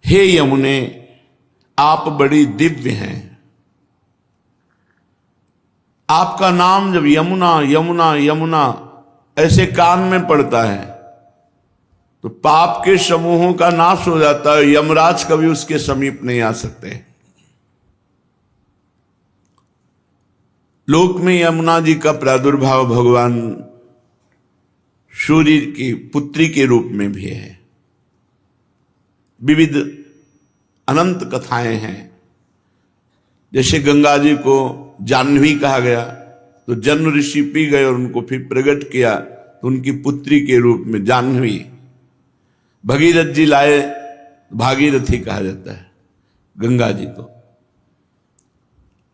हे यमुने, आप बड़ी दिव्य हैं। आपका नाम जब यमुना यमुना यमुना ऐसे कान में पड़ता है तो पाप के समूहों का नाश हो जाता है। यमराज कभी उसके समीप नहीं आ सकते। लोक में यमुना जी का प्रादुर्भाव भगवान सूर्य की पुत्री के रूप में भी है। विविध अनंत कथाएं हैं। जैसे गंगा जी को जाह्नवी कहा गया तो जन्म ऋषि पी गए और उनको फिर प्रकट किया तो उनकी पुत्री के रूप में जाह्नवी। भगीरथ जी लाए, भागीरथी कहा जाता है गंगा जी को।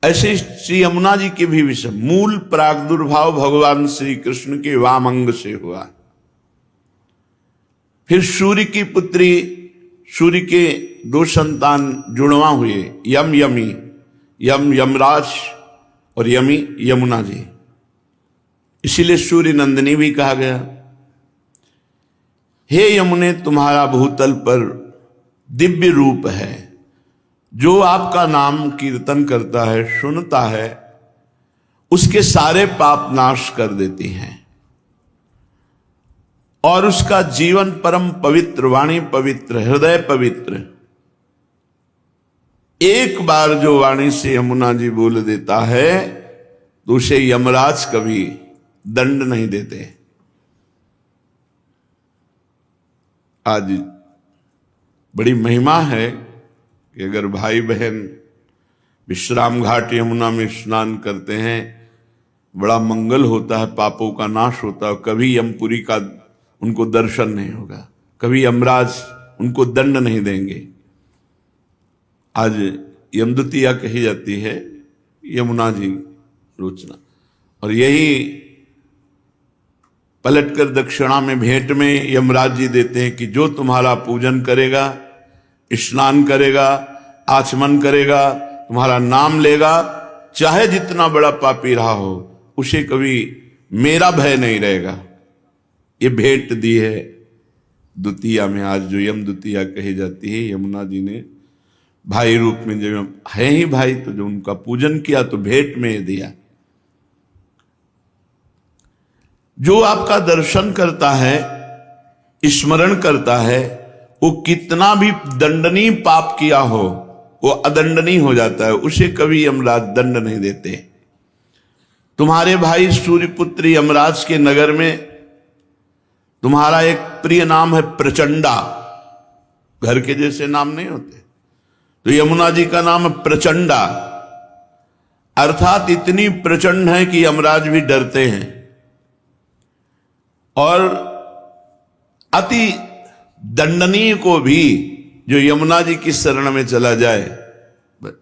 ऐसे श्री यमुना जी के भी विषय मूल प्रादुर्भाव भगवान श्री कृष्ण के वाम अंग से हुआ। फिर सूर्य की पुत्री, सूर्य के दो संतान जुड़वा हुए, यम यमी, यम यमराज और यमी यमुना जी। इसीलिए सूर्य नंदिनी भी कहा गया। हे यमुने, तुम्हारा भूतल पर दिव्य रूप है। जो आपका नाम कीर्तन करता है, सुनता है, उसके सारे पाप नाश कर देती हैं और उसका जीवन परम पवित्र, वाणी पवित्र, हृदय पवित्र। एक बार जो वाणी से यमुना जी बोल देता है तो उसे यमराज कभी दंड नहीं देते। आज बड़ी महिमा है कि अगर भाई बहन विश्राम घाट यमुना में स्नान करते हैं, बड़ा मंगल होता है, पापों का नाश होता है। कभी यमपुरी का उनको दर्शन नहीं होगा, कभी यमराज उनको दंड नहीं देंगे। आज यमदूतिया कही जाती है यमुना जी रोचना, और यही पलटकर दक्षिणा में भेंट में यमराज जी देते हैं कि जो तुम्हारा पूजन करेगा, स्नान करेगा, आचमन करेगा, तुम्हारा नाम लेगा, चाहे जितना बड़ा पापी रहा हो, उसे कभी मेरा भय नहीं रहेगा। ये भेंट दी है द्वितीया में। आज जो यम द्वितीया कही जाती है, यमुना जी ने भाई रूप में, जो है ही भाई, तो जो उनका पूजन किया तो भेंट में दिया। जो आपका दर्शन करता है, स्मरण करता है, वो कितना भी दंडनीय पाप किया हो वो अदंडनीय हो जाता है, उसे कभी यमराज दंड नहीं देते। तुम्हारे भाई सूर्यपुत्र यमराज के नगर में तुम्हारा एक प्रिय नाम है प्रचंडा। घर के जैसे नाम नहीं होते, तो यमुना जी का नाम है प्रचंडा, अर्थात इतनी प्रचंड है कि यमराज भी डरते हैं। और अति दंडनीय को भी जो यमुना जी की शरण में चला जाए,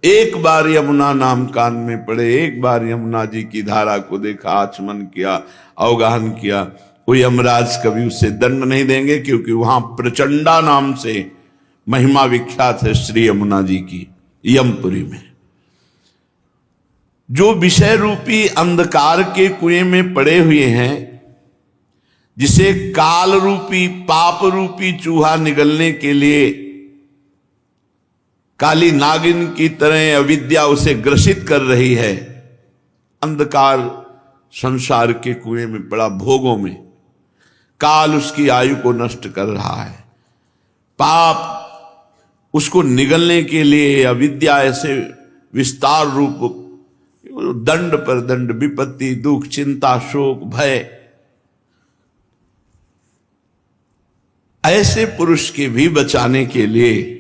एक बार यमुना नाम कान में पड़े, एक बार यमुना जी की धारा को देखा, आचमन किया, अवगाहन किया, वो यमराज कभी उसे दंड नहीं देंगे, क्योंकि वहां प्रचंडा नाम से महिमा विख्यात है श्री यमुना जी की यमपुरी में। जो विषय रूपी अंधकार के कुएं में पड़े हुए हैं, जिसे काल रूपी पाप रूपी चूहा निगलने के लिए काली नागिन की तरह अविद्या उसे ग्रसित कर रही है, अंधकार संसार के कुएं में पड़ा, भोगों में काल उसकी आयु को नष्ट कर रहा है। पाप उसको निगलने के लिए अविद्या ऐसे विस्तार रूप दंड पर दंड, विपत्ति, दुख, चिंता, शोक, भय, ऐसे पुरुष के भी बचाने के लिए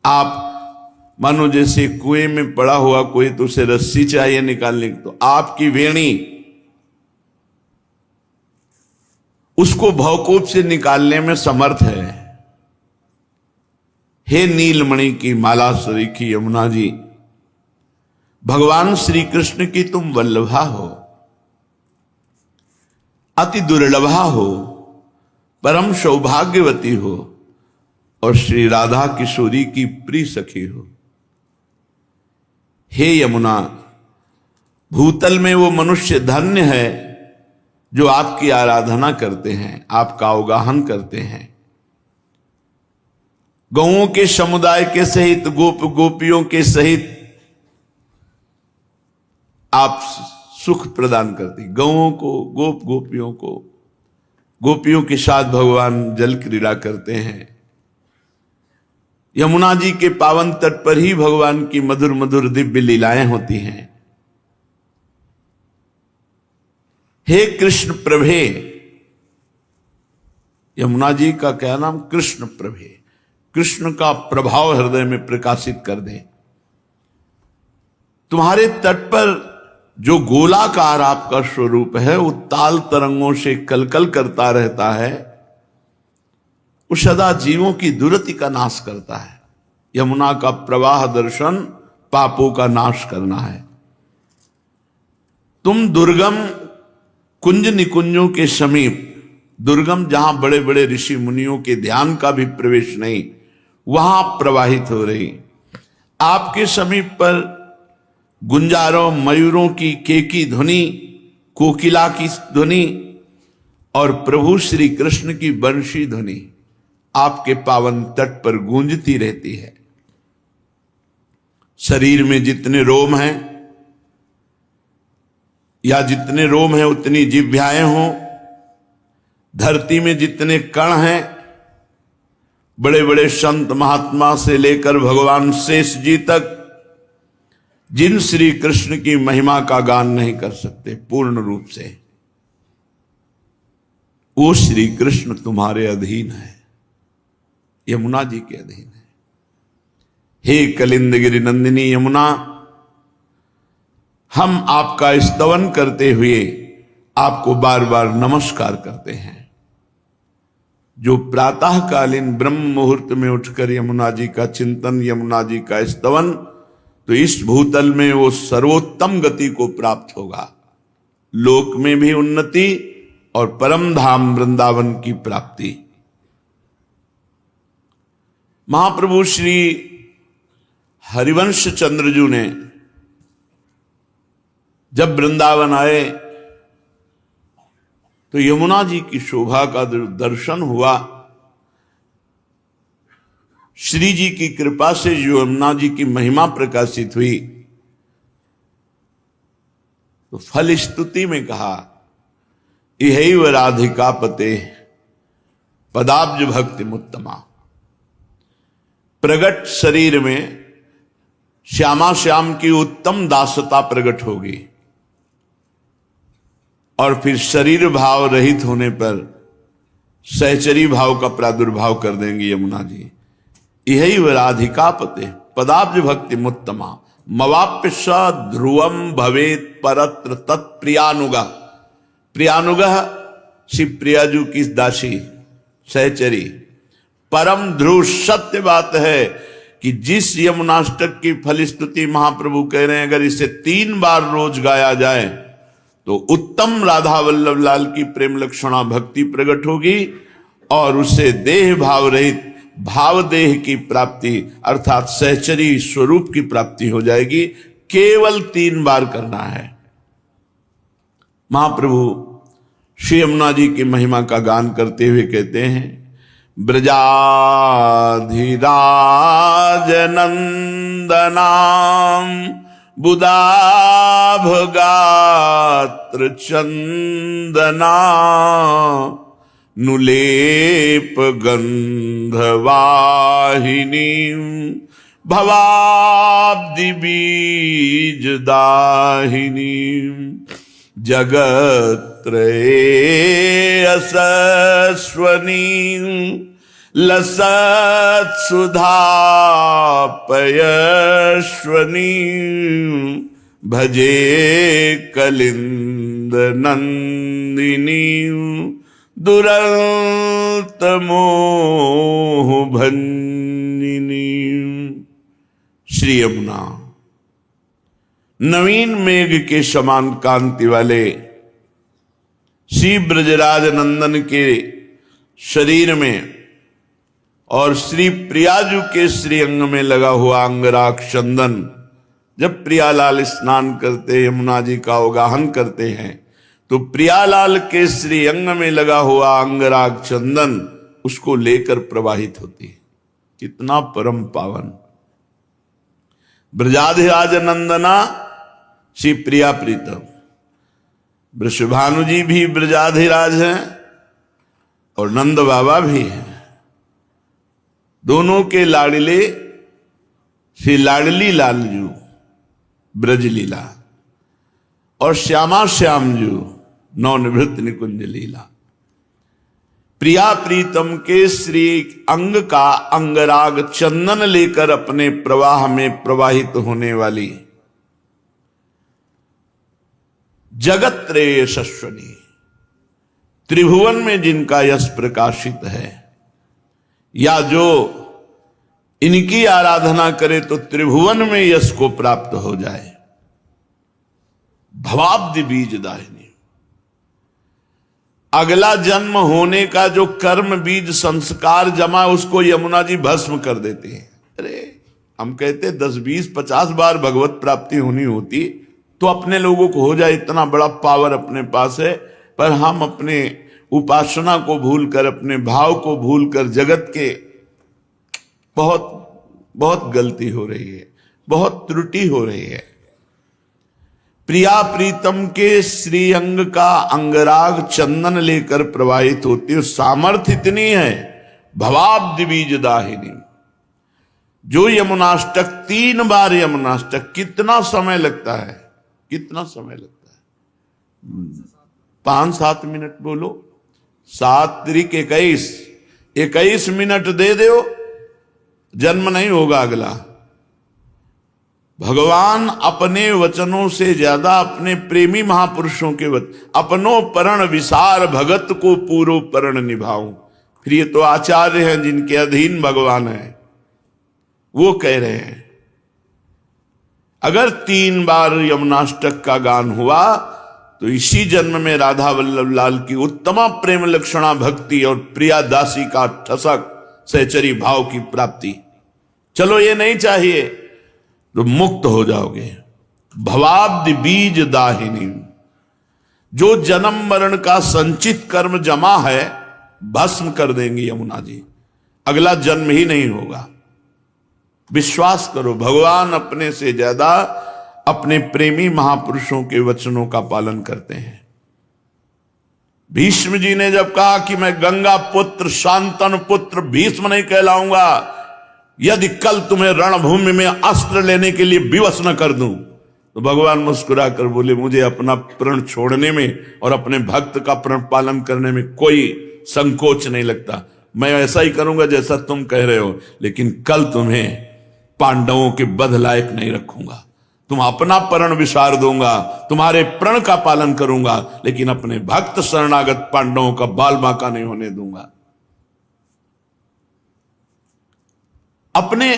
आप मानो जैसे कुएं में पड़ा हुआ कोई, तो उसे रस्सी चाहिए निकालने की, तो आपकी वेणी उसको भवकूप से निकालने में समर्थ है। हे नीलमणि की माला सरीखी यमुना जी, भगवान श्री कृष्ण की तुम वल्लभा हो, अति दुर्लभा हो, परम सौभाग्यवती हो और श्री राधा किशोरी की प्रिय सखी हो। हे यमुना, भूतल में वो मनुष्य धन्य है जो आपकी आराधना करते हैं, आपका अवगाहन करते हैं। गौओं के समुदाय के सहित, गोप गोपियों के सहित आप सुख प्रदान करती। गौओं को, गोप गोपियों को, गोपियों के साथ भगवान जल क्रीड़ा करते हैं। यमुना जी के पावन तट पर ही भगवान की मधुर मधुर दिव्य लीलाएं होती हैं। हे कृष्ण प्रभे, यमुना जी का क्या नाम? कृष्ण प्रभे। कृष्ण का प्रभाव हृदय में प्रकाशित कर दे। तुम्हारे तट पर जो गोलाकार आपका स्वरूप है, वो ताल तरंगों से कलकल करता रहता है, वो सदा जीवों की दुर्गति का नाश करता है। यमुना का प्रवाह दर्शन पापों का नाश करना है। तुम दुर्गम कुंज निकुंजों के समीप, दुर्गम जहां बड़े बड़े ऋषि मुनियों के ध्यान का भी प्रवेश नहीं, वहां प्रवाहित हो रही। आपके समीप पर गुंजारों, मयूरों की केकी ध्वनि, कोकिला की ध्वनि और प्रभु श्री कृष्ण की बंशी ध्वनि आपके पावन तट पर गूंजती रहती है। शरीर में जितने रोम हैं, या जितने रोम हैं उतनी जिह्वाएं हों, धरती में जितने कण हैं, बड़े बड़े संत महात्मा से लेकर भगवान शेष जी तक, जिन श्री कृष्ण की महिमा का गान नहीं कर सकते पूर्ण रूप से, वो श्री कृष्ण तुम्हारे अधीन है, यमुना जी के अधीन है। हे कलिंद गिरि नंदिनी यमुना, हम आपका स्तवन करते हुए आपको बार बार नमस्कार करते हैं। जो प्रातःकालीन ब्रह्म मुहूर्त में उठकर यमुना जी का चिंतन, यमुना जी का स्तवन, तो इस भूतल में वो सर्वोत्तम गति को प्राप्त होगा, लोक में भी उन्नति और परम धाम वृंदावन की प्राप्ति। महाप्रभु श्री हरिवंश चंद्रजू ने जब वृंदावन आए तो यमुना जी की शोभा का दर्शन हुआ। श्री जी की कृपा से जो यमुना जी की महिमा प्रकाशित हुई, तो फल स्तुति में कहा, इहैव राधिका पते पदाब्ज भक्ति मुत्तमा। प्रगट शरीर में श्यामा श्याम की उत्तम दासता प्रकट होगी, और फिर शरीर भाव रहित होने पर सहचरी भाव का प्रादुर्भाव कर देंगी यमुना जी। यही राधिका पते पदाब्ज भक्ति मुत्तमा मवाप्य स ध्रुवम भवेत परत्र तत्प्रियानुगा। प्रियानुगा श्री प्रियाजू की दासी सहचरी। परम ध्रुव सत्य बात है कि जिस यमुनाष्टक की फलस्तुति महाप्रभु कह रहे हैं, अगर इसे 3 बार रोज गाया जाए तो उत्तम राधा वल्लभ लाल की प्रेम लक्षणा भक्ति प्रकट होगी, और उससे देह भाव रहित भाव देह की प्राप्ति अर्थात सहचरी स्वरूप की प्राप्ति हो जाएगी। केवल 3 बार करना है। महाप्रभु श्री यमुना जी की महिमा का गान करते हुए कहते हैं, ब्रजाधिराज नंदनाम बुदाभ गात्र चंदना नुलेप गंधवाहिनी भवाब्दि बीज दाहिनी जगत्त्रये असस्वनी लसत सुधा पयस्वनी भजे कलिंद नंदिनी दुरंत मोह भंजिनी। श्री यमुना नवीन मेघ के समान कांति वाले श्री ब्रजराज नंदन के शरीर में और श्री प्रियाजू के श्री अंग में लगा हुआ अंगराग चंदन, जब प्रियालाल स्नान करते यमुना जी का अवगाहन करते हैं तो प्रियालाल के श्री अंग में लगा हुआ अंगराग चंदन उसको लेकर प्रवाहित होती है। कितना परम पावन। ब्रजाधिराज नंदना श्री प्रिया प्रीतम, वृषभानु जी भी ब्रजाधिराज हैं और नंद बाबा भी हैं। दोनों के लाडले श्री लाडली लालजू ब्रजलीला और श्यामा श्यामजू नवनिवृत्त निकुंज लीला। प्रिया प्रीतम के श्री अंग का अंगराग चंदन लेकर अपने प्रवाह में प्रवाहित होने वाली जगत त्रय यशस्वनी, त्रिभुवन में जिनका यश प्रकाशित है, या जो इनकी आराधना करे तो त्रिभुवन में यश को प्राप्त हो जाए। भवाब्धि बीज दाहिनी, अगला जन्म होने का जो कर्म बीज संस्कार जमा उसको यमुना जी भस्म कर देते हैं। अरे हम कहते 10, 20, 50 बार भगवत प्राप्ति होनी होती तो अपने लोगों को हो जाए, इतना बड़ा पावर अपने पास है, पर हम अपने उपासना को भूलकर, अपने भाव को भूलकर जगत के बहुत बहुत गलती हो रही है, बहुत त्रुटि हो रही है। प्रिया प्रीतम के श्री अंग का अंगराग चंदन लेकर प्रवाहित होती है। सामर्थ्य इतनी है, भवाब्धि बीज दाहिनी। जो यमुनाष्टक 3 बार यमुनाष्टक, कितना समय लगता है, कितना समय लगता है? 5-7 मिनट बोलो, 7 त्रिक 21 मिनट दे दो, जन्म नहीं होगा अगला। भगवान अपने वचनों से ज्यादा अपने प्रेमी महापुरुषों के वचन, अपनो परण विसार भगत को पूरो परण निभाऊं। फिर ये तो आचार्य हैं जिनके अधीन भगवान है, वो कह रहे हैं अगर 3 बार यमुनाष्टक का गान हुआ तो इसी जन्म में राधा वल्लभ लाल की उत्तम प्रेम लक्षणा भक्ति और प्रिया दासी का ठसक सहचरी भाव की प्राप्ति। चलो ये नहीं चाहिए तो मुक्त हो जाओगे। भवाब्धि बीज दाहिनी, जो जन्म मरण का संचित कर्म जमा है भस्म कर देंगी यमुना जी, अगला जन्म ही नहीं होगा। विश्वास करो, भगवान अपने से ज्यादा अपने प्रेमी महापुरुषों के वचनों का पालन करते हैं। भीष्म जी ने जब कहा कि मैं गंगा पुत्र शांतन पुत्र भीष्म नहीं कहलाऊंगा यदि कल तुम्हें रणभूमि में अस्त्र लेने के लिए विवश न कर दूं, तो भगवान मुस्कुरा कर बोले मुझे अपना प्रण छोड़ने में और अपने भक्त का प्रण पालन करने में कोई संकोच नहीं लगता। मैं ऐसा ही करूंगा जैसा तुम कह रहे हो, लेकिन कल तुम्हें पांडवों के बध लायक नहीं रखूंगा। तुम अपना प्रण विसार दूंगा, तुम्हारे प्रण का पालन करूंगा, लेकिन अपने भक्त शरणागत पांडवों का बाल बांका नहीं होने दूंगा। अपने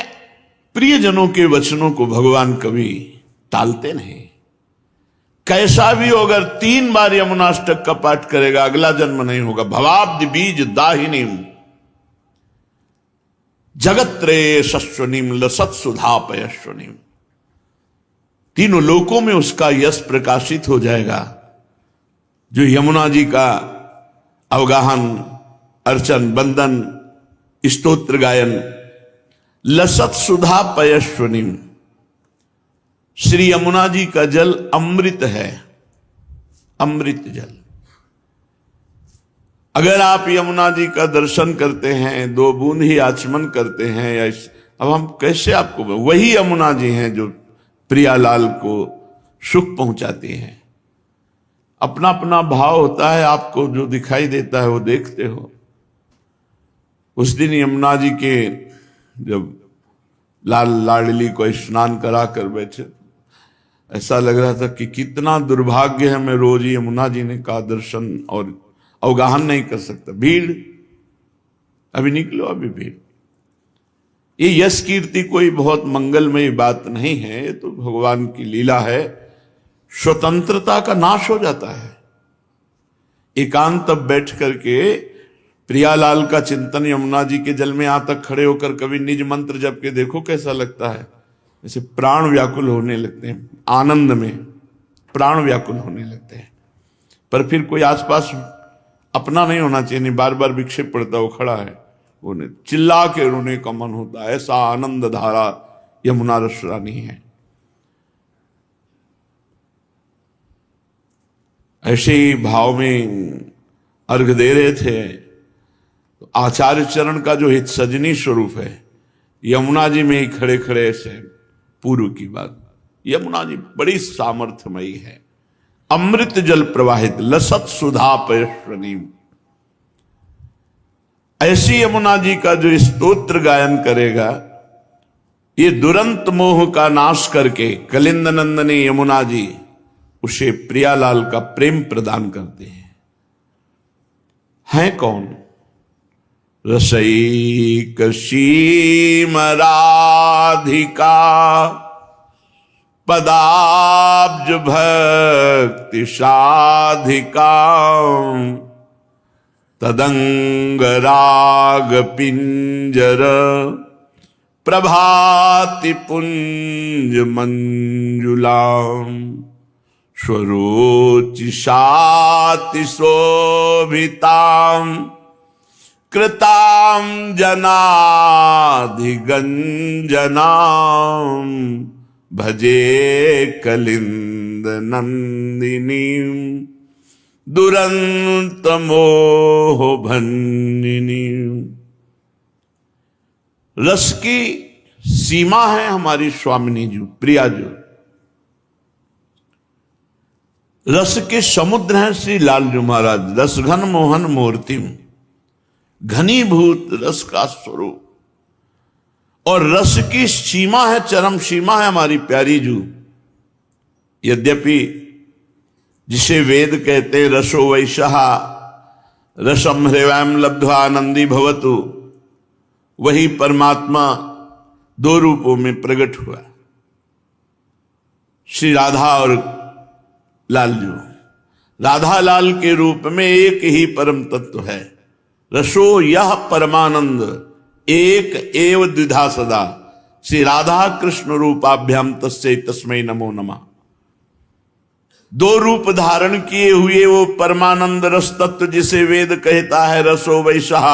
प्रियजनों के वचनों को भगवान कभी टालते नहीं। कैसा भी हो, अगर 3 बार यमुनाष्टक का पाठ करेगा अगला जन्म नहीं होगा। भवाब्धि बीज दाहिनी जगत्रे सस्वनीम लसत सुधा पयस्वनीम, तीनों लोकों में उसका यश प्रकाशित हो जाएगा। जो यमुना जी का अवगाहन, अर्चन, बंदन, स्तोत्र गायन, लसत सुधा पयस्वनीम, श्री यमुना जी का जल अमृत है, अमृत जल। अगर आप यमुना जी का दर्शन करते हैं, 2 बूंद ही आचमन करते हैं, या अब हम कैसे आपको, वही यमुना जी हैं जो प्रियालाल को सुख पहुंचाती हैं। अपना अपना भाव होता है, आपको जो दिखाई देता है वो देखते हो। उस दिन यमुना जी के जब लाल लाडली को स्नान करा कर बैठे, ऐसा लग रहा था कि कितना दुर्भाग्य है, मैं रोज यमुना जी ने का दर्शन और अवगाहन नहीं कर सकता। भीड़, अभी निकलो, अभी भीड़। ये यश कीर्ति कोई बहुत मंगलमयी बात नहीं है, ये तो भगवान की लीला है। स्वतंत्रता का नाश हो जाता है। एकांत तब बैठ करके प्रियालाल का चिंतन यमुना जी के जल में यहां तक खड़े होकर कभी निज मंत्र जप के देखो, कैसा लगता है। जैसे प्राण व्याकुल होने लगते हैं, आनंद में प्राण व्याकुल होने लगते हैं। पर फिर कोई आसपास अपना नहीं होना चाहिए, नहीं बार बार विक्षेप पड़ता, वो खड़ा है, उन्हें चिल्ला के रोने का मन होता है। ऐसा आनंद धारा यमुना रस रानी है। ऐसे ही भाव में अर्घ दे रहे थे तो आचार्य चरण का जो हित सजनी स्वरूप है यमुना जी में ही खड़े खड़े से पूर्व की बात। यमुना जी बड़ी सामर्थ्यमयी है, अमृत जल प्रवाहित लसत सुधा पयस्वनी। ऐसी यमुना जी का जो स्तोत्र गायन करेगा ये दुरंत मोह का नाश करके कलिंद नंदनी यमुना जी उसे प्रियालाल का प्रेम प्रदान करते हैं कौन? रसैक सीम राधिका पदाब्ज भक्ति साधिका तदंग राग पिंजर प्रभाति पुंज मंजुलाम स्वरोचिषाति शोभिताम कृताम जनाधिगंजनाम भजे कलिंद नंदिनी दुरंत मोह भंजिनी। रस की सीमा है हमारी स्वामिनी जी, प्रिया जी। रस के समुद्र हैं श्री लालजू महाराज। रस घन मोहन मूर्तिम, घनीभूत रस का स्वरूप। और रस की सीमा है, चरम सीमा है हमारी प्यारी जू। यद्यपि जिसे वेद कहते रसो वैशः रसम हृवयम लब्ध्वा आनंदी भवतु, वही परमात्मा दो रूपों में प्रकट हुआ, श्री राधा और लालजू। राधा लाल के रूप में एक ही परम तत्व है। रसो यह परमानंद एक एव द्विधा सदा, श्री राधा कृष्ण रूपाभ्याम तस्यै तस्मै नमो नमः। दो रूप धारण किए हुए वो परमानंद रस तत्व जिसे वेद कहता है रसो वैशः,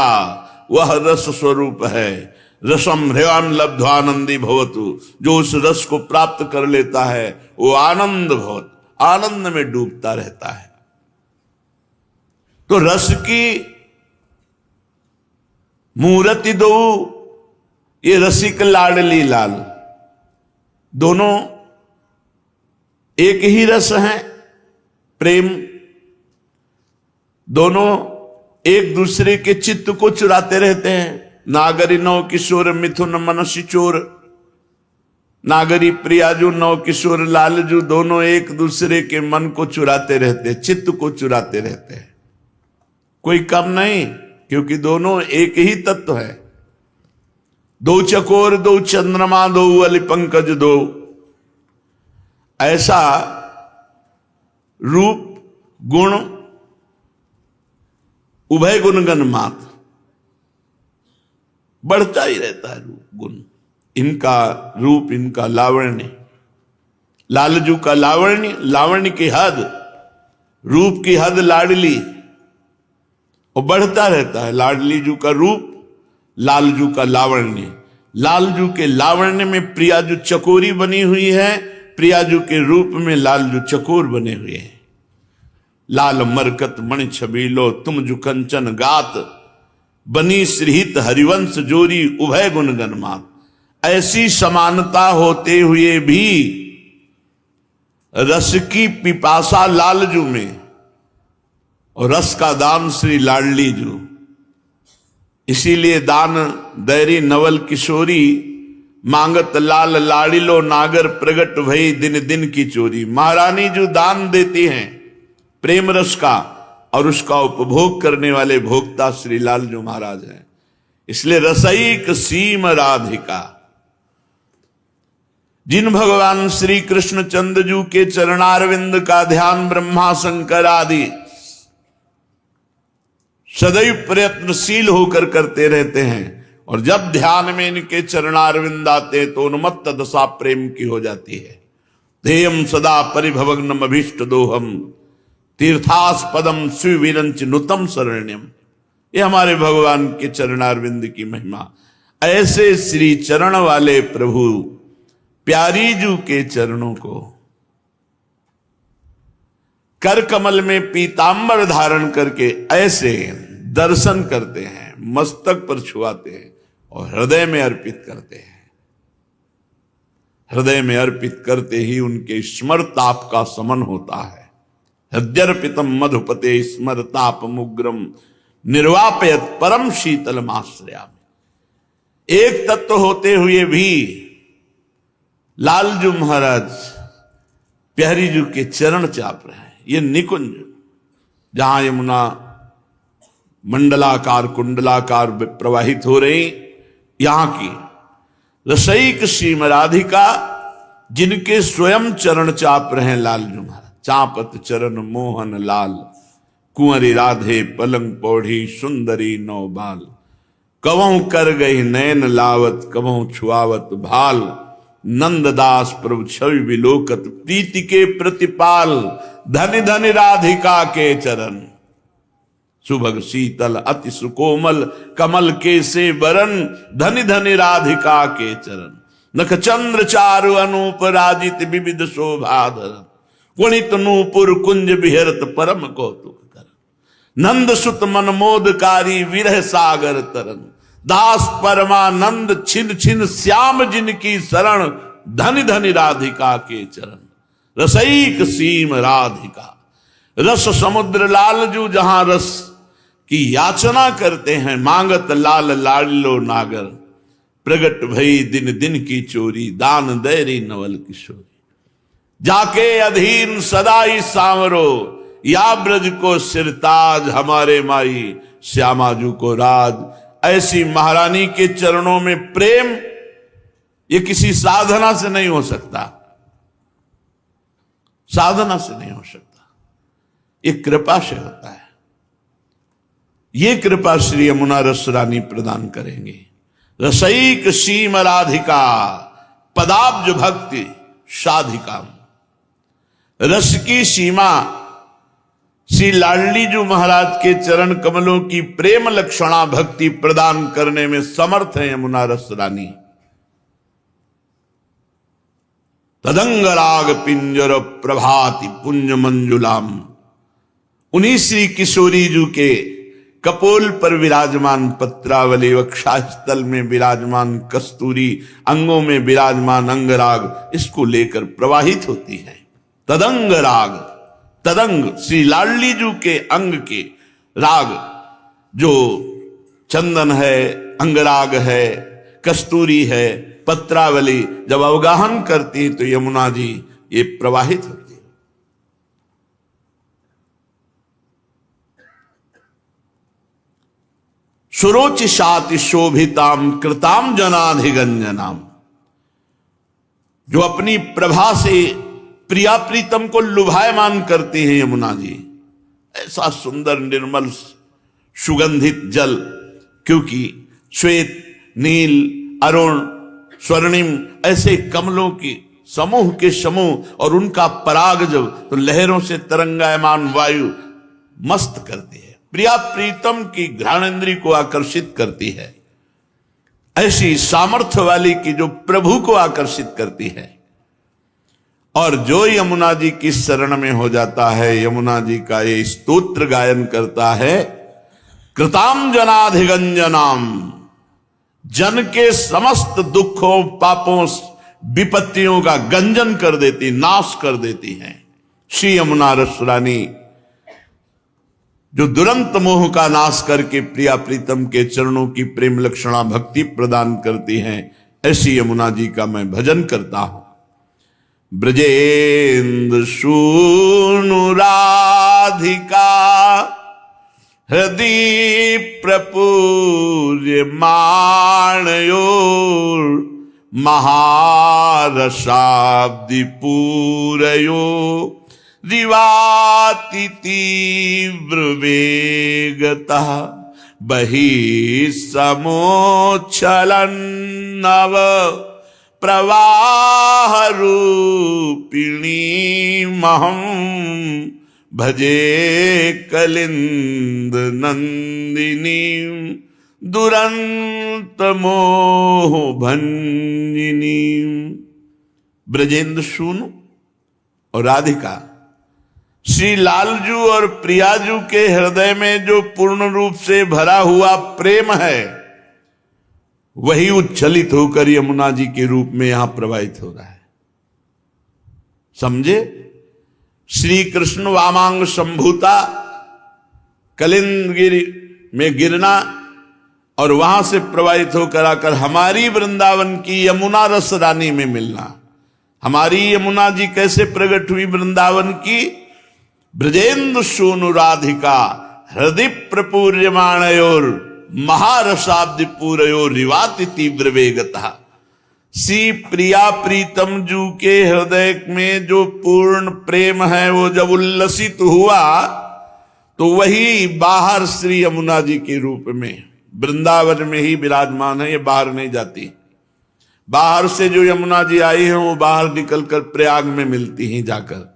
वह रस स्वरूप है। रसम हृवयम लब्ध्वानंदी भवतु, जो उस रस को प्राप्त कर लेता है वो आनंद भवत, आनंद में डूबता रहता है। तो रस की मूर्ति दो, ये रसिक लाडली लाल, दोनों एक ही रस है, प्रेम। दोनों एक दूसरे के चित्त को चुराते रहते हैं। नागरी नौ किशोर मिथुन मनसी चोर, नागरी प्रियाजू नौ किशोर लालजू, दोनों एक दूसरे के मन को चुराते रहते, चित्त को चुराते रहते हैं। कोई कम नहीं, क्योंकि दोनों एक ही तत्व है। दो चकोर दो चंद्रमा दो अली पंकज दो, ऐसा रूप गुण उभय गुणगण मात्र बढ़ता ही रहता है। रूप गुण, इनका रूप, इनका लावण्य, लालजू का लावण्य, लावण्य की हद, रूप की हद लाडली, और बढ़ता रहता है। लाडली जू का रूप, लालजू का लावण्य। लालजू के लावण्य में प्रियाजू चकोरी बनी हुई है, प्रियाजू के रूप में लालजू चकोर बने हुए हैं। लाल मरकत मणि छबीलो तुम जु कंचन गात, बनी श्रीहित हरिवंश जोरी उभय गुणगण मात। ऐसी समानता होते हुए भी रस की पिपासा लालजू में और रस का दान श्री लाडली जू। इसीलिए दान दैरी नवल किशोरी, मांगत लाल लाडिलो नागर प्रगट भई दिन दिन की चोरी। महारानी जो दान देती हैं प्रेम रस का, और उसका उपभोग करने वाले भोक्ता श्री लालजू महाराज हैं। इसलिए रसैक सीम राधिका, जिन भगवान श्री कृष्ण चंद्रजू के चरणारविंद का ध्यान ब्रह्मा शंकर आदि सदैव प्रयत्नशील होकर करते रहते हैं, और जब ध्यान में इनके चरणारविंद आते तो उन्मत्त दशा प्रेम की हो जाती है। ध्येयम सदा परिभवग्नम अभीष्ट दोहम, तीर्थास्पदम सुविरंच नुतम शरण्यम। ये हमारे भगवान के चरणारविंद की महिमा। ऐसे श्री चरण वाले प्रभु प्यारी जू के चरणों को कर कमल में पीतांबर धारण करके ऐसे दर्शन करते हैं, मस्तक पर छुआते हैं और हृदय में अर्पित करते हैं। हृदय में अर्पित करते ही उनके स्मरताप का समन होता है। हृदयर्पितम मधुपते स्मरतापमुग्रम निर्वापयत परम शीतलमाश्रयामि। एक तत्व होते हुए भी लालजू महाराज प्यारी जू के चरण चाप रहे हैं। ये निकुंज जहां यमुना मंडलाकार कुंडलाकार प्रवाहित हो रही, यहां की रसईक श्रीम राधिका जिनके स्वयं चरण चाप रहे हैं लालजू महाराज। चापत चरण मोहन लाल, कुंवरी राधे पलंग पौढ़ी सुंदरी नौ बाल। कवों कर गई नैन लावत, कवों छुआवत भाल। नंददास प्रभु छवि विलोकत, प्रीति के प्रतिपाल। धनि धनि राधिका के चरण, सुभग शीतल अति सुकोमल। कमल के से बरन, धनि धनि राधिका के चरण। नख चंद्र चारु अनूप, राजित विविध शोभाधर। गुणित नूपुर कुंज विहरत, परम कौतुक कर। नंद सुत मन मोदकारी, विरह सागर तरन। दास परमानंद छिन छिन, श्याम जिनकी शरण। धनि धनि राधिका के चरण, रसईक सीम राधिका। रस समुद्र लालजू जहां रस की याचना करते हैं, मांगत लाल लाडलो नागर। प्रगट भई दिन दिन की चोरी, दान दैरी नवल किशोरी। जाके अधीन सदाई सांवरो, या ब्रज को सिरताज। हमारे माई श्यामाजू को राज। ऐसी महारानी के चरणों में प्रेम, ये किसी साधना से नहीं हो सकता, साधना से नहीं हो सकता, ये कृपा से होता है। ये कृपा श्री यमुना रस रानी प्रदान करेंगे। रसईक सीम राधिका, पदाब्ज भक्ति साधिका। रस की सीमा श्री लाडलीजू महाराज के चरण कमलों की प्रेम लक्षणा भक्ति प्रदान करने में समर्थ है यमुना रस रानी। तदंगराग पिंजर प्रभाति पुंज मंजुलाम। उन्हीं श्री किशोरी जू के कपोल पर विराजमान पत्रावली, वक्षस्थल में विराजमान कस्तूरी, अंगों में विराजमान अंगराग, इसको लेकर प्रवाहित होती है। तदंग राग, तदंग श्री लाडलीजू के अंग के राग, जो चंदन है, अंगराग है, कस्तूरी है, पत्रावली, जब अवगाहन करती तो यमुना जी ये प्रवाहित होती है। सुरोचिषाति शोभिताम कृताम जनाधिगंजनाम। जो अपनी प्रभा से प्रिया प्रीतम को लुभायमान करती है यमुना जी। ऐसा सुंदर निर्मल सुगंधित जल, क्योंकि श्वेत नील अरुण स्वर्णिम ऐसे कमलों की समूह के समूह, और उनका पराग जब तो लहरों से तरंगायमान वायु मस्त करती है, प्रिया प्रीतम की घ्राणेंद्री को आकर्षित करती है। ऐसी सामर्थ्य वाली की जो प्रभु को आकर्षित करती है। और जो यमुना जी की शरण में हो जाता है, यमुना जी का ये स्तोत्र गायन करता है, कृताम जनाधिगंजनाम, जन के समस्त दुखों पापों विपत्तियों का गंजन कर देती, नाश कर देती हैं श्री यमुना रस रानी, जो दुरंत मोह का नाश करके प्रिया प्रीतम के चरणों की प्रेम लक्षणा भक्ति प्रदान करती हैं। ऐसी यमुना जी का मैं भजन करता हूं। ब्रजेंद्र सूनु राधिका, हृदय प्रपूर्य माणयोर, महारसाब्दि पूरयो, दिवाति तीव्र वेगता, बहि समोच्छलन नव प्रवाह रूपिणी महम, भजे कलिंद नंदिनी दुरंत मोह भंजिनी। ब्रजेंद्र सूनु और राधिका, श्री लालजू और प्रियाजू के हृदय में जो पूर्ण रूप से भरा हुआ प्रेम है, वही उच्छलित होकर यमुना जी के रूप में यहां प्रवाहित हो रहा है। समझे? श्री कृष्ण वामांग संभूता, कलिंदगिरी में गिरना और वहां से प्रवाहित होकर आकर हमारी वृंदावन की यमुना रस रानी में मिलना। हमारी यमुना जी कैसे प्रकट हुई वृंदावन की? ब्रजेंद्र सूनु राधिका हृदय प्रपूर्यमाणयोर महारसाब्द पूरयो रिवाति तीव्र वेगता। श्री प्रिया प्रीतम जू के हृदय में जो पूर्ण प्रेम है, वो जब उल्लसित हुआ तो वही बाहर श्री यमुना जी के रूप में वृंदावन में ही विराजमान है। ये बाहर नहीं जाती। बाहर से जो यमुना जी आई है वो बाहर निकलकर प्रयाग में मिलती हैं जाकर।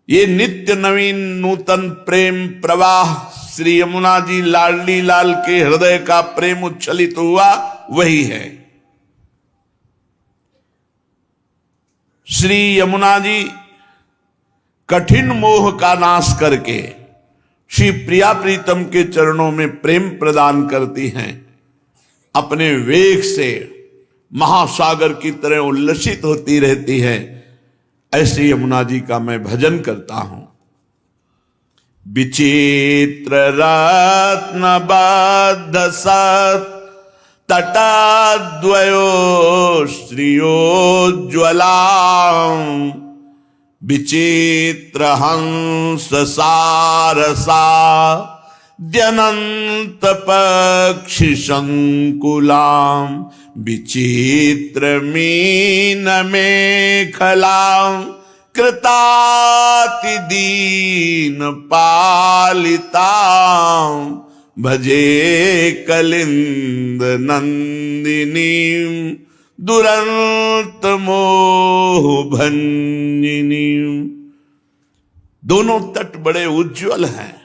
ये नित्य नवीन नूतन प्रेम प्रवाह श्री यमुना जी लाडली लाल के हृदय का प्रेम उच्छलित हुआ, वही है। श्री यमुना जी कठिन मोह का नाश करके श्री प्रिया प्रीतम के चरणों में प्रेम प्रदान करती हैं। अपने वेग से महासागर की तरह उल्लसित होती रहती है। ऐसी यमुना जी का मैं भजन करता हूं। विचित्र रत्न बद्ध सत तटाद्वयो श्रियोज्ज्वला विचित्र हंस सारसा द्यनंत पक्षी संकुलाम विचित्र मीन मेखलाम कृताति दीन पालिताम भजे कलिंद नंदिनी दुरंत मोह भंजिनी। दोनों तट बड़े उज्जवल हैं,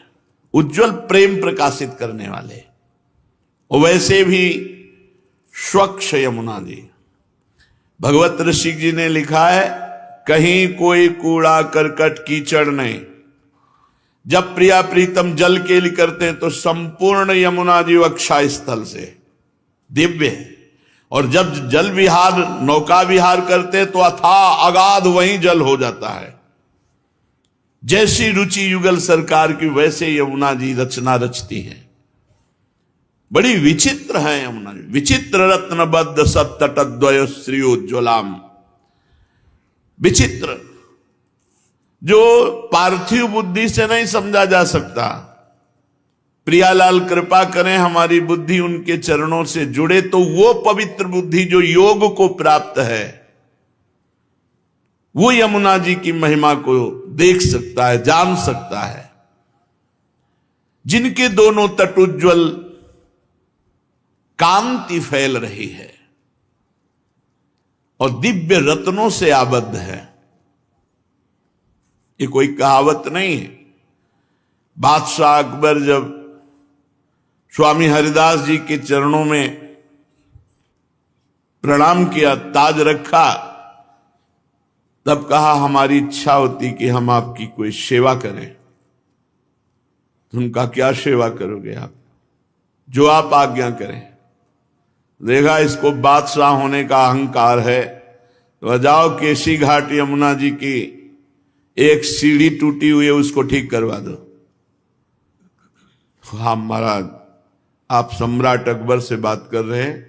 उज्जवल प्रेम प्रकाशित करने वाले। और वैसे भी स्वच्छ यमुना जी। भगवत ऋषि जी ने लिखा है, कहीं कोई कूड़ा करकट कीचड़ नहीं। जब प्रिया प्रीतम जल के लिए करते हैं तो संपूर्ण यमुना जी अक्षय स्थल से दिव्य है। और जब जल विहार नौका विहार करते हैं तो अथाह अगाध वहीं जल हो जाता है। जैसी रुचि युगल सरकार की वैसे यमुना जी रचना रचती है। बड़ी विचित्र है यमुना जी। विचित्र रत्नबद्ध सत्तटद्वय श्रियोज्ज्वलाम। विचित्र, जो पार्थिव बुद्धि से नहीं समझा जा सकता। प्रियालाल कृपा करें हमारी बुद्धि उनके चरणों से जुड़े तो वो पवित्र बुद्धि जो योग को प्राप्त है, वो यमुना जी की महिमा को देख सकता है, जान सकता है। जिनके दोनों तट उज्ज्वल कांति फैल रही है और दिव्य रत्नों से आबद्ध है। ये कोई कहावत नहीं है। बादशाह अकबर जब स्वामी हरिदास जी के चरणों में प्रणाम किया, ताज रखा, तब कहा हमारी इच्छा होती कि हम आपकी कोई सेवा करें। तो उनका क्या सेवा करोगे आप? जो आप आज्ञा करें। देखा इसको बादशाह होने का अहंकार है, तो जाओ केसी घाट यमुना जी की एक सीढ़ी टूटी हुई है, उसको ठीक करवा दो। हाँ महाराज, आप सम्राट अकबर से बात कर रहे हैं,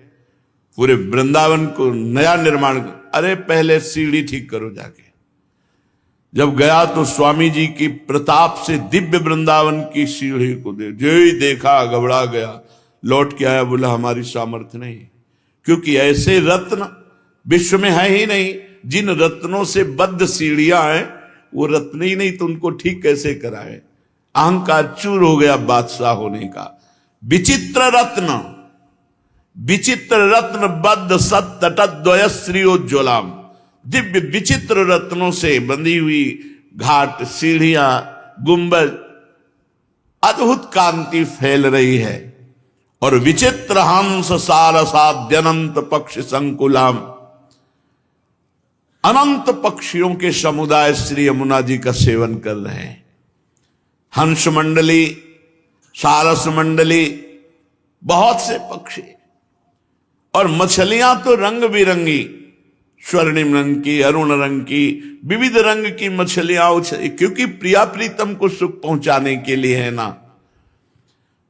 पूरे वृंदावन को नया निर्माण। अरे पहले सीढ़ी ठीक करो जाके। जब गया तो स्वामी जी की प्रताप से दिव्य वृंदावन की सीढ़ी को जो ही देखा घबरा गया, लौट के आया, बोला हमारी सामर्थ्य नहीं। क्योंकि ऐसे रत्न विश्व में है ही नहीं। जिन रत्नों से बद्ध सीढ़ियां हैं वो रत्न ही नहीं, तो उनको ठीक कैसे कराए? अहंकार चूर हो गया बादशाह होने का। विचित्र रत्न, विचित्र रत्न बद्ध सत्तटद्वय श्रियोज्ज्वलाम। दिव्य विचित्र रत्नों से बंधी हुई घाट, सीढ़ियां, गुंबद, अद्भुत कांति फैल रही है। और विचित्र हंस सारसाद्यनंत पक्ष संकुलाम, अनंत पक्षियों के समुदाय श्री यमुना जी का सेवन कर रहे हैं। हंस मंडली, सारस मंडली, बहुत से पक्षी, और मछलियां तो रंग बिरंगी, स्वर्णिम रंग की, अरुण रंग की, विविध रंग की मछलियां, क्योंकि प्रिया प्रीतम को सुख पहुंचाने के लिए है ना।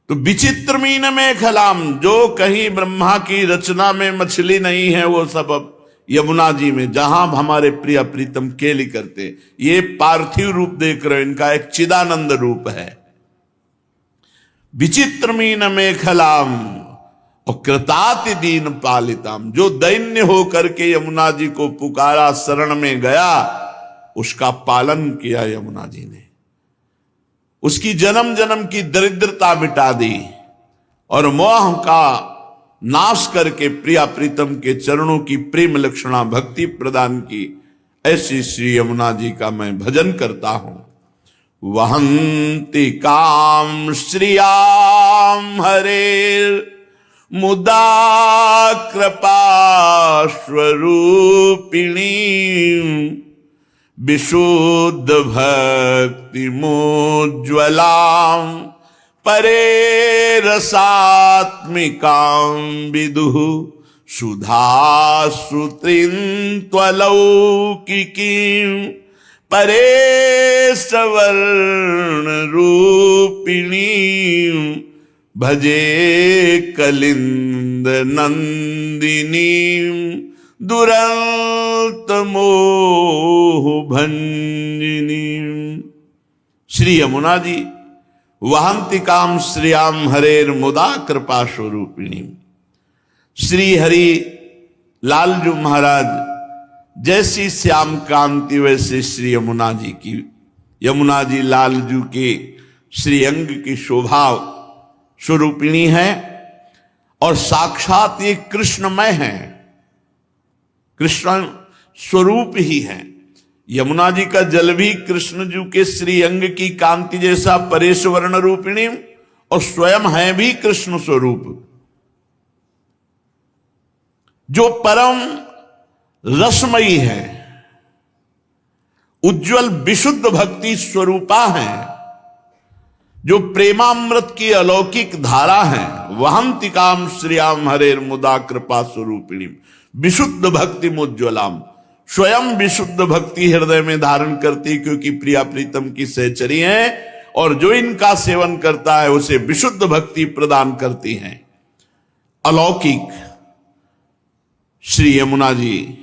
तो विचित्र मीन में खलाम, जो कहीं ब्रह्मा की रचना में मछली नहीं है, वो सब अब यमुना जी में, जहां हमारे प्रिया प्रीतम केली करते। ये पार्थिव रूप देख रहे हो, इनका एक चिदानंद रूप है। विचित्र मीन में खलाम और कृताति दीन पालिताम, जो दैन्य होकर के यमुना जी को पुकारा, शरण में गया, उसका पालन किया यमुना जी ने, उसकी जन्म जन्म की दरिद्रता मिटा दी और मोह का नाश करके प्रिया प्रीतम के चरणों की प्रेम लक्षणा भक्ति प्रदान की। ऐसी श्री यमुना जी का मैं भजन करता हूं। वहंति काम श्रियाम हरेर मुदा कृपा स्वरूपिणी, विशुद्ध भक्ति मोज्ज्वलाम परे रसात्मिकां विदुः सुधा श्रुतिन्त्वलौकिकीं, परे सवर्ण रूपिणीं भजे कलिंद नंदिनीं दुरंत मोह भंजिनीं। श्री यमुना जी वहंतिकाम श्रियाम हरेर मुदा कृपा स्वरूपिणी। श्री हरि लालजू महाराज जैसी श्याम कांति, वैसे श्री यमुना जी की, यमुना जी लालजू के श्री अंग की शोभा स्वरूपिणी है और साक्षात ये कृष्णमय है, कृष्ण स्वरूप ही है। यमुना जी का जल भी कृष्ण जी के श्री अंग की कांति जैसा परेशवर्ण रूपिणी और स्वयं है भी कृष्ण स्वरूप, जो परम रसमयी है, उज्जवल विशुद्ध भक्ति स्वरूपा है, जो प्रेमामृत की अलौकिक धारा है। वहंतिकाम श्रियाम हरेर मुदा कृपा स्वरूपिणी, विशुद्ध भक्ति मुज्ज्वलाम, स्वयं विशुद्ध भक्ति हृदय में धारण करती, क्योंकि प्रिया प्रीतम की सहचरी है और जो इनका सेवन करता है उसे विशुद्ध भक्ति प्रदान करती हैं। अलौकिक श्री यमुना जी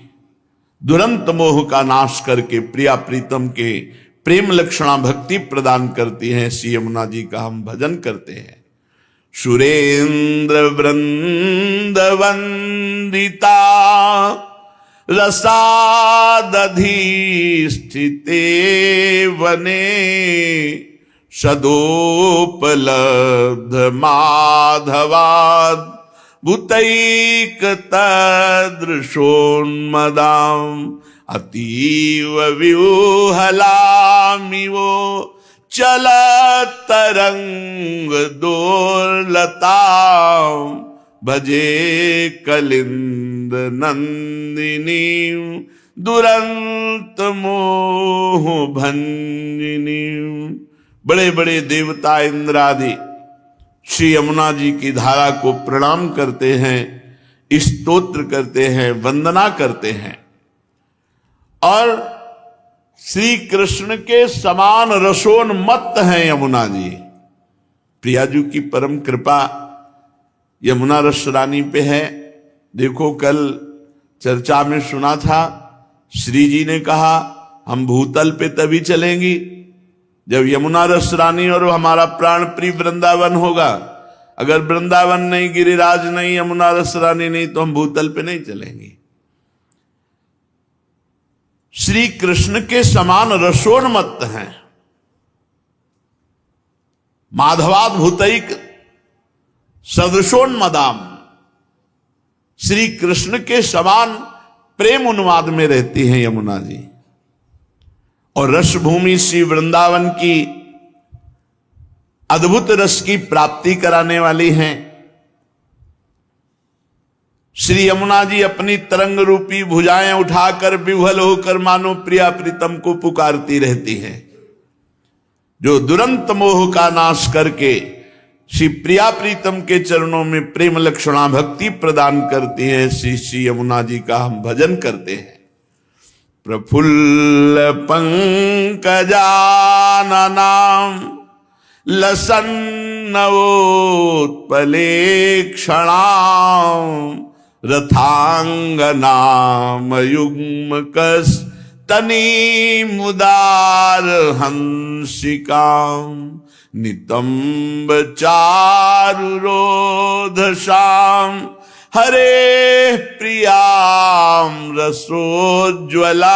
दुरंत मोह का नाश करके प्रिया प्रीतम के प्रेम लक्षणा भक्ति प्रदान करती हैं। श्री यमुना जी का हम भजन करते हैं। सुरेंद्र वृंद वंदिता रसादधिष्ठिते वने, सदोपलब्ध माधवाद भूतैक तदृशोन्मदां, अतीव व्यूहलामिवो चलतरंग दोलतां, भजे कलिंद नंदिनी दुरंत मोह भंजिनी। बड़े बड़े देवता इंद्रादि श्री यमुना जी की धारा को प्रणाम करते हैं, स्तोत्र करते हैं, वंदना करते हैं और श्री कृष्ण के समान रसोन्मत्त हैं यमुना जी। प्रिया जी की परम कृपा यमुना रस रानी पे है। देखो कल चर्चा में सुना था, श्री जी ने कहा हम भूतल पे तभी चलेंगी जब यमुना रस रानी और हमारा प्राण प्रिय वृंदावन होगा। अगर वृंदावन नहीं, गिरिराज नहीं, यमुना रस रानी नहीं, तो हम भूतल पे नहीं चलेंगे। श्री कृष्ण के समान रसोन्मत्त हैं। माधवाद भूतैक सदृशोन्मदाम, श्री कृष्ण के समान प्रेम उन्माद में रहती हैं यमुना जी। और रस भूमि श्री वृंदावन की अद्भुत रस की प्राप्ति कराने वाली हैं। श्री यमुना जी अपनी तरंग रूपी भुजाएं उठाकर विह्वल होकर मानो प्रिया प्रीतम को पुकारती रहती हैं, जो दुरंत मोह का नाश करके श्री प्रिया प्रीतम के चरणों में प्रेम लक्षणा भक्ति प्रदान करती है। श्री यमुना जी का हम भजन करते हैं। प्रफुल्ल पंकजाननां लसन्नवोत्पलेक्षणां रथांगनामयुग्मकस्तनीमुदार हंसिकां नितंब चारुरोधशां हरे प्रियां रसोज्ज्वलां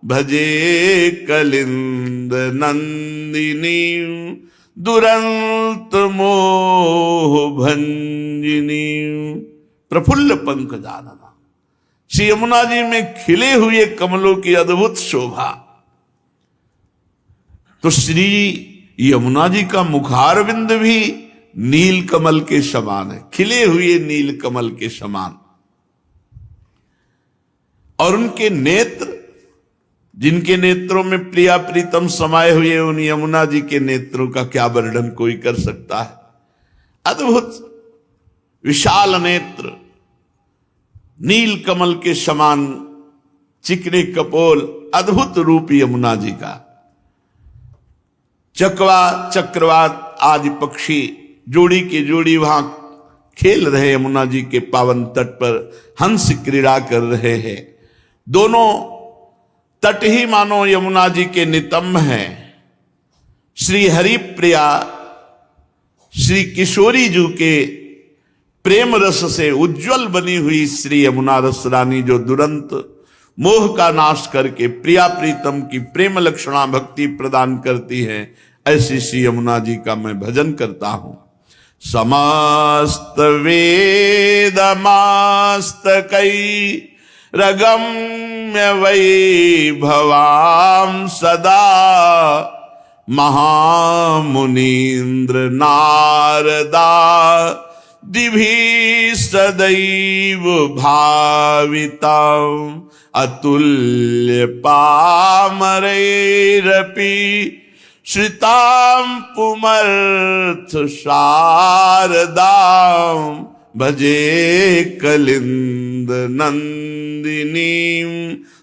भजे कलिंद नंदिनी दुरंत मोह भंजिनी। प्रफुल्ल पंकजानना, श्री यमुना जी में खिले हुए कमलों की अद्भुत शोभा। तो श्री यमुना जी का मुखारविंद भी नील कमल के समान है, खिले हुए नील कमल के समान। और उनके नेत्र, जिनके नेत्रों में प्रिया प्रीतम समाये हुए, उन यमुना जी के नेत्रों का क्या वर्णन कोई कर सकता है। अद्भुत विशाल नेत्र, नील कमल के समान चिकने कपोल, अद्भुत रूप यमुना जी का। चकवा चक्रवात आदि पक्षी जोड़ी के जोड़ी वहां खेल रहे, यमुना जी के पावन तट पर हंस क्रीड़ा कर रहे हैं। दोनों तट ही मानो यमुना जी के नितंब हैं। श्री हरिप्रिया श्री किशोरी जी के प्रेम रस से उज्जवल बनी हुई श्री यमुना रस रानी, जो दुरंत मोह का नाश करके प्रिया प्रीतम की प्रेम लक्षणा भक्ति प्रदान करती है, ऐसी श्री यमुना जी का मैं भजन करता हूं। समस्त वेद मस्तकै रगम्य वैभवां सदा महामुनीन्द्र नारदा दिभि सदैव भाविता अतुल्य पामरैरपि श्रितां पुमर्थ शारदां भजे कलिंद नंदिनीं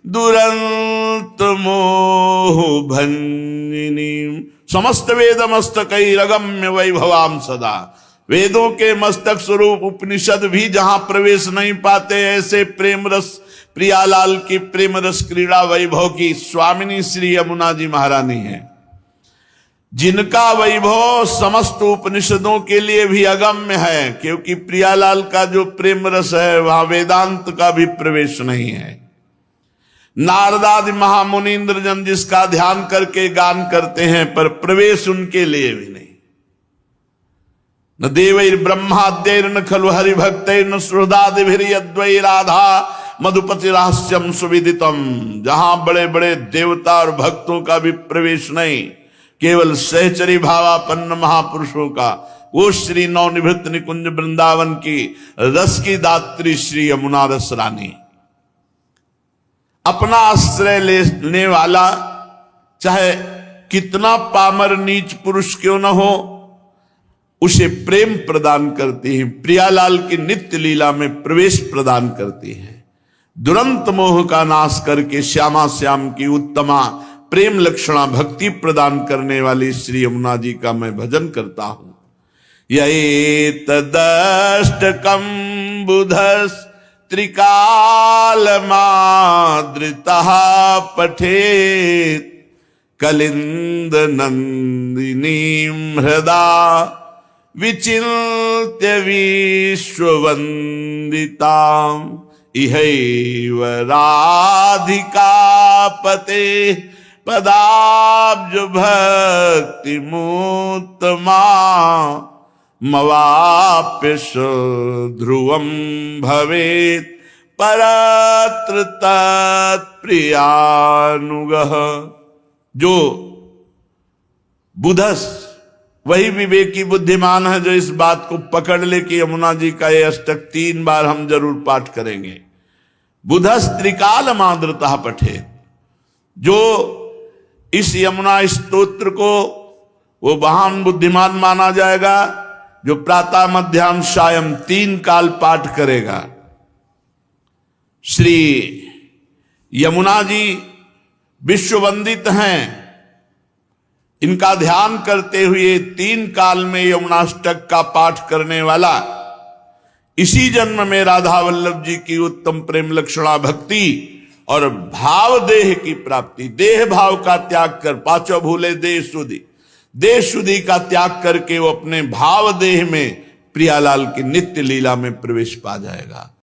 दुरंत मोह भंजिनीं। समस्त वेद मस्तकै रगम्य वैभवां सदा, वेदों के मस्तक स्वरूप उपनिषद भी जहां प्रवेश नहीं पाते, ऐसे प्रेम रस प्रियालाल की प्रेम रस क्रीड़ा वैभव की स्वामिनी श्री यमुना जी महारानी है, जिनका वैभव समस्त उपनिषदों के लिए भी अगम्य है। क्योंकि प्रियालाल का जो प्रेम रस है वहां वेदांत का भी प्रवेश नहीं है। नारदादि महामुनीन्द्र जन जिसका ध्यान करके गान करते हैं, पर प्रवेश उनके लिए भी नहीं। न देवैर ब्रह्माद्यैर न खलु हरिभक्तैर न सुहृदादिभिर्यद्वै राधा मधुपति रहस्यम सुविदितम। जहां बड़े बड़े देवता और भक्तों का भी प्रवेश नहीं, केवल सहचरी भावापन्न महापुरुषों का, वो श्री नवनिभृत निकुंज वृंदावन की रस की दात्री श्री यमुना रस रानी। अपना आश्रय लेने वाला चाहे कितना पामर नीच पुरुष क्यों न हो, उसे प्रेम प्रदान करती है, प्रियालाल की नित्य लीला में प्रवेश प्रदान करती है। दुरंत मोह का नाश करके श्यामा श्याम की उत्तमा प्रेम लक्षणा भक्ति प्रदान करने वाली श्री यमुना जी का मैं भजन करता हूं। यैतदष्टकं बुधस् त्रिकाल मादृतः पठेत् कलिंद नंदिनीं हृदा विचिन्त्य विश्ववन्दितां इहैव राधिकापते पदाब्ज भक्ति मूत्तमा मवाप्य ध्रुवं भवेत् परत्र तत्प्रियानुगः। जो बुधस, वही विवेकी बुद्धिमान है जो इस बात को पकड़ ले कि यमुना जी का ये अष्टक 3 बार हम जरूर पाठ करेंगे। बुधस त्रिकाल माद्रता पठे, जो इस यमुना स्तोत्र को वो महान बुद्धिमान माना जाएगा जो प्रातः मध्याह्न सायं 3 काल पाठ करेगा। श्री यमुना जी विश्ववंदित हैं, इनका ध्यान करते हुए 3 काल में यमुनाष्टक का पाठ करने वाला इसी जन्म में राधा वल्लभ जी की उत्तम प्रेम लक्षणा भक्ति और भाव देह की प्राप्ति, देह भाव का त्याग कर, पांचों भूले देह शुद्धि का त्याग करके वो अपने भाव देह में प्रियालाल की नित्य लीला में प्रवेश पा जाएगा।